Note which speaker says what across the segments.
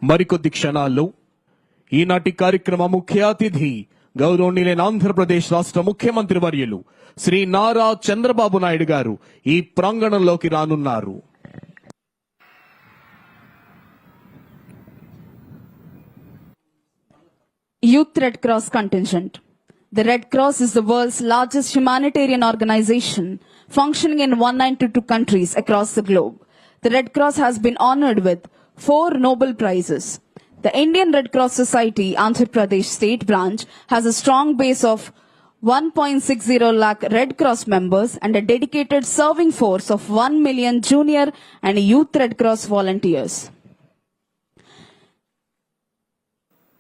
Speaker 1: మరికొద్ది క్షణాల్లో ఈనాటి కార్యక్రమ ముఖ్య అతిథి గౌరవనీయులైన ఆంధ్రప్రదేశ్ రాష్ట్ర ముఖ్యమంత్రి వర్యులు శ్రీ నారా చంద్రబాబు నాయుడు గారు ఈ ప్రాంగణంలోకి రానున్నారు.
Speaker 2: Youth Red Cross Contingent. The Red Cross is the world's largest humanitarian organization functioning in 192 countries across the globe. The Red Cross has been honored with 4 Nobel Prizes. The Indian Red Cross Society, Andhra Pradesh State Branch, has a strong base of 1.60 lakh Red Cross members and a dedicated serving force of 1 million junior and youth Red Cross volunteers.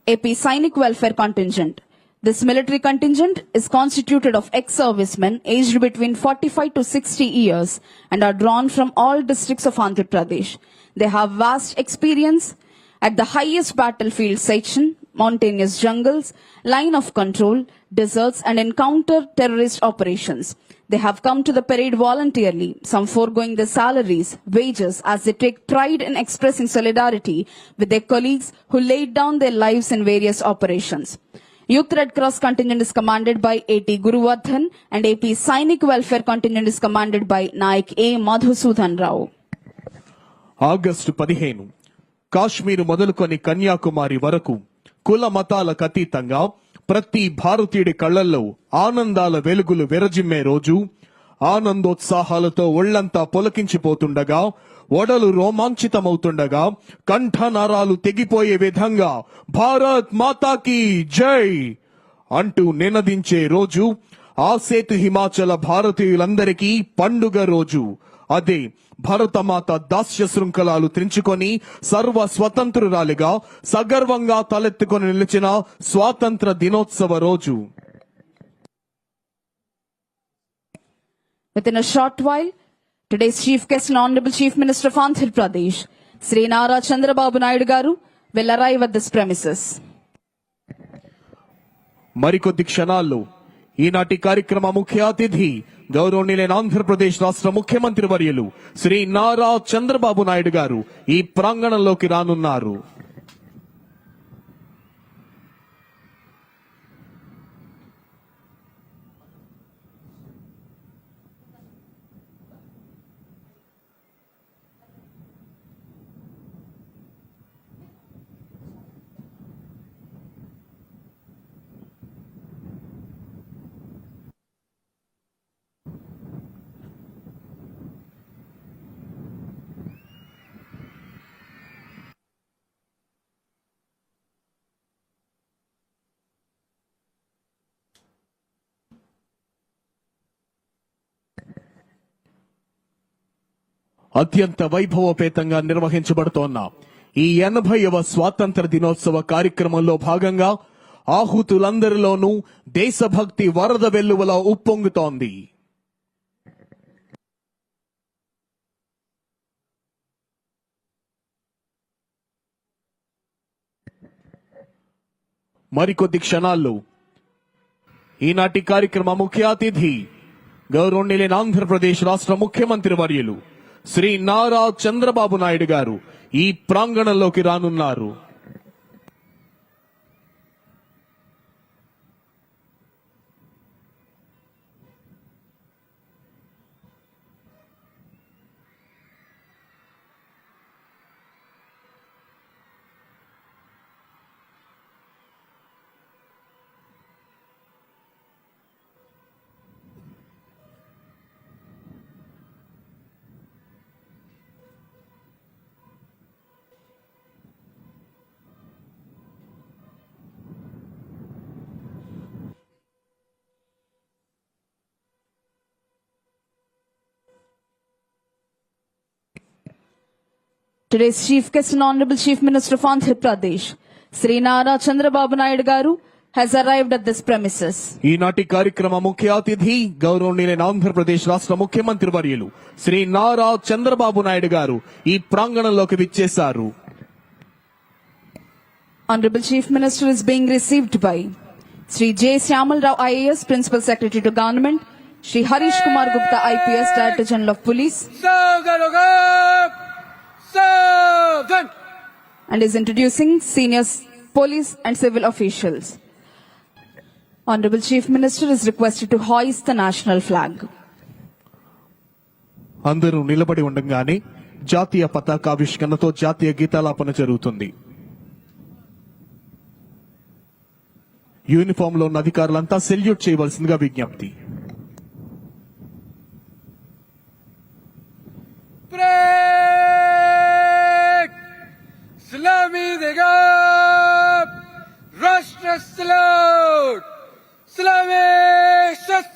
Speaker 2: AP Sainik Welfare Contingent. This military contingent is constituted of ex-servicemen aged between 45 to 60 years and are drawn from all districts of Andhra Pradesh. They have vast experience at the highest battlefield section, mountainous jungles, line of control, deserts and encounter terrorist operations. They have come to the parade voluntarily, some foregoing their salaries, wages, as they take pride in expressing solidarity with their colleagues who laid down their lives in various operations. Youth Red Cross contingent is commanded by A.T. Guruvardhan and AP Sainik Welfare contingent is commanded by Naik A. Madhusudan Rao.
Speaker 1: August 15 Kashmir మొదలుకొని కన్యాకుమారి వరకు కుల మతాలకు అతీతంగా ప్రతి భారతీయుడి కళ్లల్లో ఆనందాల వెలుగులు విరజిమ్మే రోజు. ఆనందోత్సాహాలతో ఒళ్లంతా పొలకించిపోతుండగా, ఒడలు రోమాంచితమవుతుండగా, కంఠనారాలు తెగిపోయే విధంగా భారత్ మాతాకి జై అంటూ నినదించే రోజు. ఆసేతు హిమాచల భారతీయులందరికీ పండుగ రోజు. అదే భరతమాత దాస్య శృంఖలాలు తెంచుకొని సర్వ స్వతంత్రురాలిగా సగర్వంగా తలెత్తుకొని నిలిచిన స్వాతంత్ర దినోత్సవ రోజు.
Speaker 2: Within a short while, today's chief guest and Honorable Chief Minister of Andhra Pradesh, Sri Nara Chandrababu Naidu Garu, will arrive at this premises.
Speaker 1: మరికొద్ది క్షణాల్లో ఈనాటి కార్యక్రమ ముఖ్య అతిథి గౌరవనీయులైన ఆంధ్రప్రదేశ్ రాష్ట్ర ముఖ్యమంత్రి వర్యులు శ్రీ నారా చంద్రబాబు నాయుడు గారు ఈ ప్రాంగణంలోకి రానున్నారు. అత్యంత వైభవపేతంగా నిర్వహించబడుతోన్న ఈ 80వ స్వాతంత్ర దినోత్సవ కార్యక్రమంలో భాగంగా ఆహుతులందరిలోనూ దేశభక్తి వరద వెల్లువలా ఉప్పొంగుతోంది. మరికొద్ది క్షణాల్లో ఈనాటి కార్యక్రమ ముఖ్య అతిథి గౌరవనీయులైన ఆంధ్రప్రదేశ్ రాష్ట్ర ముఖ్యమంత్రి వర్యులు శ్రీ నారా చంద్రబాబు నాయుడు గారు ఈ ప్రాంగణంలోకి రానున్నారు.
Speaker 2: Today's chief guest and Honorable Chief Minister of Andhra Pradesh, Sri Nara Chandrababu Naidu Garu, has arrived at this premises.
Speaker 1: ఈనాటి కార్యక్రమ ముఖ్య అతిథి గౌరవనీయులైన ఆంధ్రప్రదేశ్ రాష్ట్ర ముఖ్యమంత్రి వర్యులు శ్రీ నారా చంద్రబాబు నాయుడు గారు ఈ ప్రాంగణంలోకి విచ్చేశారు.
Speaker 2: Honorable Chief Minister is being received by Sri J. Syamal Rao IAS, Principal Secretary to Government, Sri Harish Kumar Gupta IPS, Director General of Police, and is introducing senior police and civil officials. Honorable Chief Minister is requested to hoist the national flag.
Speaker 1: అందరూ నిలబడి ఉండగానే జాతీయ పతాకావిష్కరణతో జాతీయ గీతాలాపన జరుగుతుంది. Uniform లో ఉన్న అధికారులంతా salute చేయవలసిందిగా విజ్ఞప్తి.
Speaker 3: Salami dega Rashtra salute Salami shast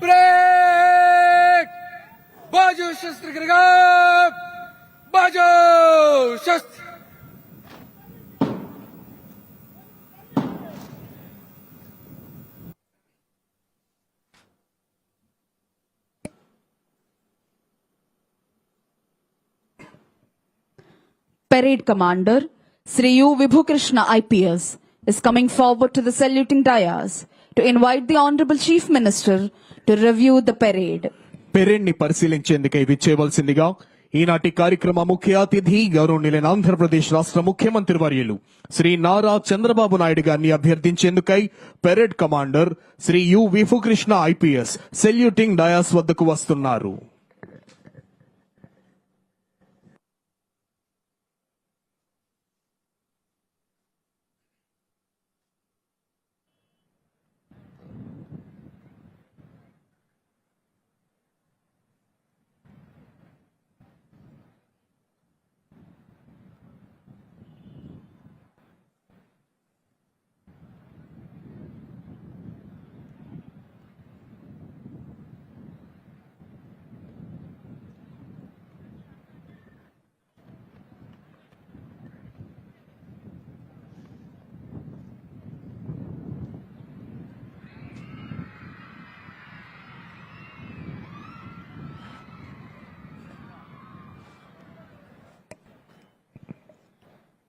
Speaker 3: break Baju shastra karega Baju shastra
Speaker 2: Parade Commander Sri U. Vibhu Krishna IPS is coming forward to the saluting dais to invite the Honorable Chief Minister to review the parade.
Speaker 1: Parade ని పరిశీలించేందుకై విచ్చేయవలసిందిగా ఈనాటి కార్యక్రమ ముఖ్య అతిథి గౌరవనీయులైన ఆంధ్రప్రదేశ్ రాష్ట్ర ముఖ్యమంత్రి వర్యులు శ్రీ నారా చంద్రబాబు నాయుడు గారిని అభ్యర్థించేందుకై parade commander Shri U Vibhu Krishna IPS saluting dais వద్దకు వస్తున్నారు.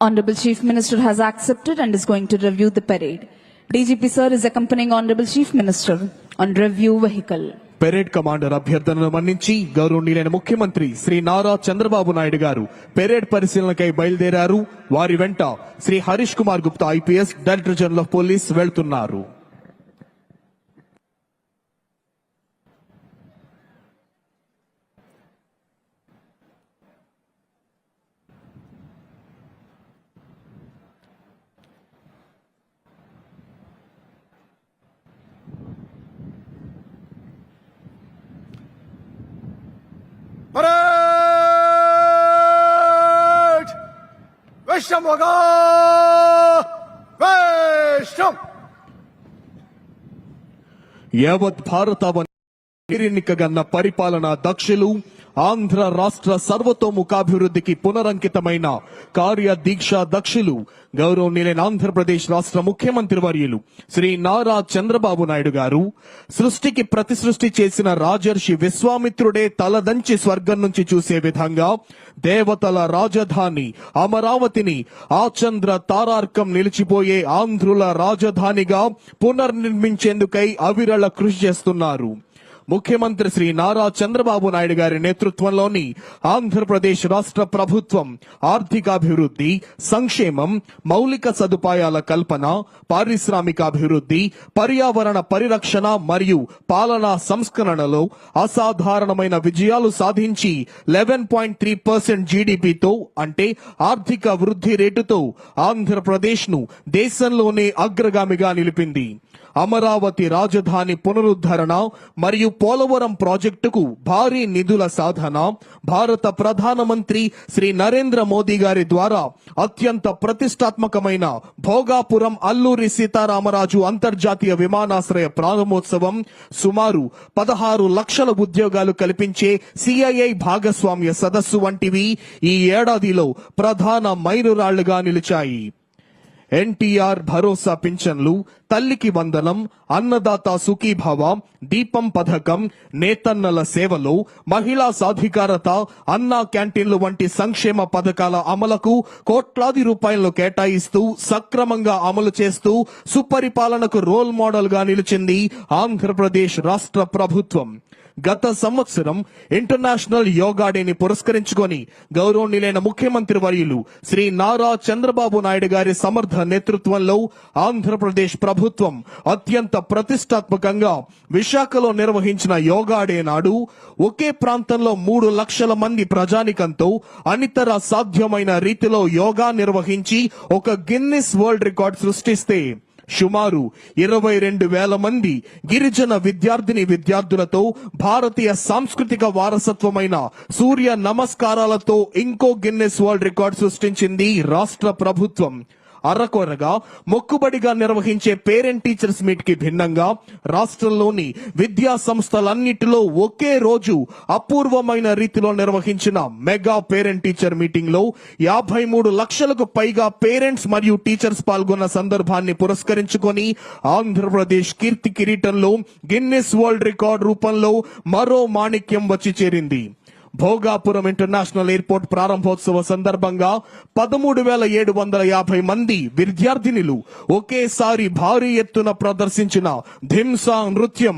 Speaker 2: Honorable Chief Minister has accepted and is going to review the parade. DGP sir is accompanying Honorable Chief Minister on review vehicle.
Speaker 1: Parade commander అభ్యర్థనను మన్నించి గౌరవనీయులైన ముఖ్యమంత్రి శ్రీ నారా చంద్రబాబు నాయుడు గారు పెరేడ్ పరిశీలనకై బయలుదేరారు. వారి వెంట Shri Harish Kumar Gupta IPS director general of police వెళ్తున్నారు.
Speaker 3: Parade Vishwamogha Vishwam
Speaker 1: యావత్ భారతావనికగన్న పరిపాలనా దక్షులు ఆంధ్ర రాష్ట్ర సర్వతోముఖాభివృద్ధికి పునరంకితమైన కార్యదీక్షా దక్షులు గౌరవనీయులైన ఆంధ్రప్రదేశ్ రాష్ట్ర ముఖ్యమంత్రి వర్యులు శ్రీ నారా చంద్రబాబు నాయుడు గారు సృష్టికి ప్రతి సృష్టి చేసిన రాజర్షి విశ్వామిత్రుడే తలదంచి స్వర్గం నుంచి చూసే విధంగా దేవతల రాజధాని అమరావతిని ఆచంద్ర తారార్కం నిలిచిపోయే ఆంధ్రుల రాజధానిగా పునర్నిర్మించేందుకై అవిరళ కృషి చేస్తున్నారు. ముఖ్యమంత్రి శ్రీ నారా చంద్రబాబు నాయుడు గారి నేతృత్వంలోని ఆంధ్రప్రదేశ్ రాష్ట్ర ప్రభుత్వం ఆర్థికాభివృద్ధి, సంక్షేమం, మౌలిక సదుపాయాల కల్పన, పారిశ్రామికాభివృద్ధి, పర్యావరణ పరిరక్షణ మరియు పాలనా సంస్కరణలో అసాధారణమైన విజయాలు సాధించి 11.3% జీడీపీతో అంటే ఆర్థిక వృద్ధి రేటుతో ఆంధ్రప్రదేశ్ ను దేశంలోనే అగ్రగామిగా నిలిపింది. అమరావతి రాజధాని పునరుద్ధరణ మరియు పోలవరం ప్రాజెక్టుకు భారీ నిధుల సాధన, భారత ప్రధానమంత్రి శ్రీ నరేంద్ర మోదీ గారి ద్వారా అత్యంత ప్రతిష్టాత్మకమైన భోగాపురం అల్లూరి సీతారామరాజు అంతర్జాతీయ విమానాశ్రయ ప్రారంభోత్సవం, సుమారు 16 లక్షల ఉద్యోగాలు కల్పించే సిఐఐ భాగస్వామ్య సదస్సు వంటివి ఈ ఏడాదిలో ప్రధాన మైలురాళ్లుగా నిలిచాయి. ఎన్టీఆర్ భరోసా పింఛన్లు, తల్లికి వందనం, అన్నదాత సుఖీభావ, దీపం పథకం, నేతన్నల సేవలో, మహిళా సాధికారత, అన్నా క్యాంటీన్లు వంటి సంక్షేమ పథకాల అమలుకు కోట్లాది రూపాయలను కేటాయిస్తూ సక్రమంగా అమలు చేస్తూ సుపరిపాలనకు రోల్ మోడల్ గా నిలిచింది ఆంధ్రప్రదేశ్ రాష్ట్ర ప్రభుత్వం. గత సంవత్సరం ఇంటర్నేషనల్ యోగా డేని పురస్కరించుకొని గౌరవనీయులైన ముఖ్యమంత్రి వర్యులు శ్రీ నారా చంద్రబాబు నాయుడు గారి సమర్థ నేతృత్వంలో ఆంధ్రప్రదేశ్ ప్రభుత్వం అత్యంత ప్రతిష్టాత్మకంగా విశాఖలో నిర్వహించిన యోగా డే నాడు ఒకే ప్రాంతంలో 3 లక్షల మంది ప్రజానికంతో అనితర సాధ్యమైన రీతిలో యోగా నిర్వహించి ఒక గిన్నిస్ వరల్డ్ రికార్డ్ సృష్టిస్తే సుమారు 22,000 మంది గిరిజన విద్యార్థులతో భారతీయ సాంస్కృతిక వారసత్వమైన సూర్య నమస్కారాలతో ఇంకో గిన్నెస్ వరల్డ్ రికార్డ్ సృష్టించింది రాష్ట్ర ప్రభుత్వం. అరకొరగా మొక్కుబడిగా నిర్వహించే పేరెంట్ టీచర్స్ మీట్ కి భిన్నంగా రాష్ట్రంలోని విద్యా సంస్థలన్నిటిలో ఒకే రోజు అపూర్వమైన రీతిలో నిర్వహించిన మెగా పేరెంట్ టీచర్ మీటింగ్ లో 53 లక్షలకు పైగా పేరెంట్స్ మరియు టీచర్స్ పాల్గొన్న సందర్భాన్ని పురస్కరించుకొని ఆంధ్రప్రదేశ్ కీర్తి కిరీటంలో గిన్నిస్ వరల్డ్ రికార్డ్ రూపంలో మరో మాణిక్యం వచ్చి చేరింది. భోగాపురం ఇంటర్నేషనల్ ఎయిర్పోర్ట్ ప్రారంభోత్సవ సందర్భంగా 13,750 మంది విద్యార్థినులు ఒకేసారి భారీ ఎత్తున ప్రదర్శించిన ధింసా నృత్యం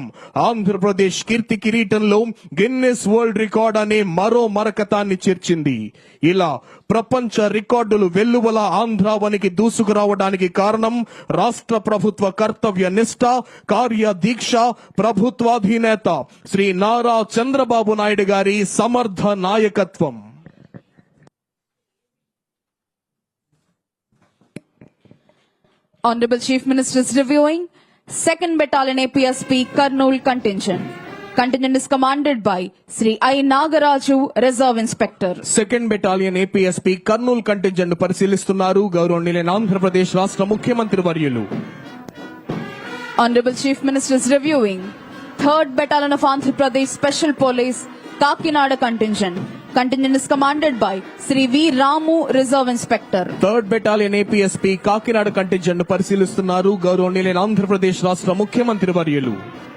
Speaker 1: ఆంధ్రప్రదేశ్ కీర్తి కిరీటంలో గిన్నిస్ వరల్డ్ రికార్డ్ అనే మరో మరకతాన్ని చేర్చింది. ఇలా ప్రపంచ రికార్డులు వెల్లువల ఆంధ్రావనికి దూసుకురావడానికి కారణం రాష్ట్ర ప్రభుత్వ కర్తవ్య నిష్ఠ, కార్యదీక్ష, ప్రభుత్వాధినేత శ్రీ నారా చంద్రబాబు నాయుడు గారి సమర్థ నాయకత్వం.
Speaker 2: Honorable Chief Minister is reviewing 2nd Battalion APSP Kurnool contingent. Contingent is commanded by Sri I. Nagaraju, Reserve Inspector.
Speaker 1: 2nd Battalion APSP Kurnool contingent పరిశీలిస్తున్నారు గౌరవనీయులైన ఆంధ్రప్రదేశ్ రాష్ట్ర ముఖ్యమంత్రి వర్యులు.
Speaker 2: Honorable Chief Minister is reviewing 3rd Battalion of Andhra Pradesh Special Police Kakinada contingent. Contingent is commanded by Sri V. Ramu, Reserve Inspector.
Speaker 1: 3rd Battalion APSP Kakinada contingent పరిశీలిస్తున్నారు గౌరవనీయులైన ఆంధ్రప్రదేశ్ రాష్ట్ర ముఖ్యమంత్రి వర్యులు.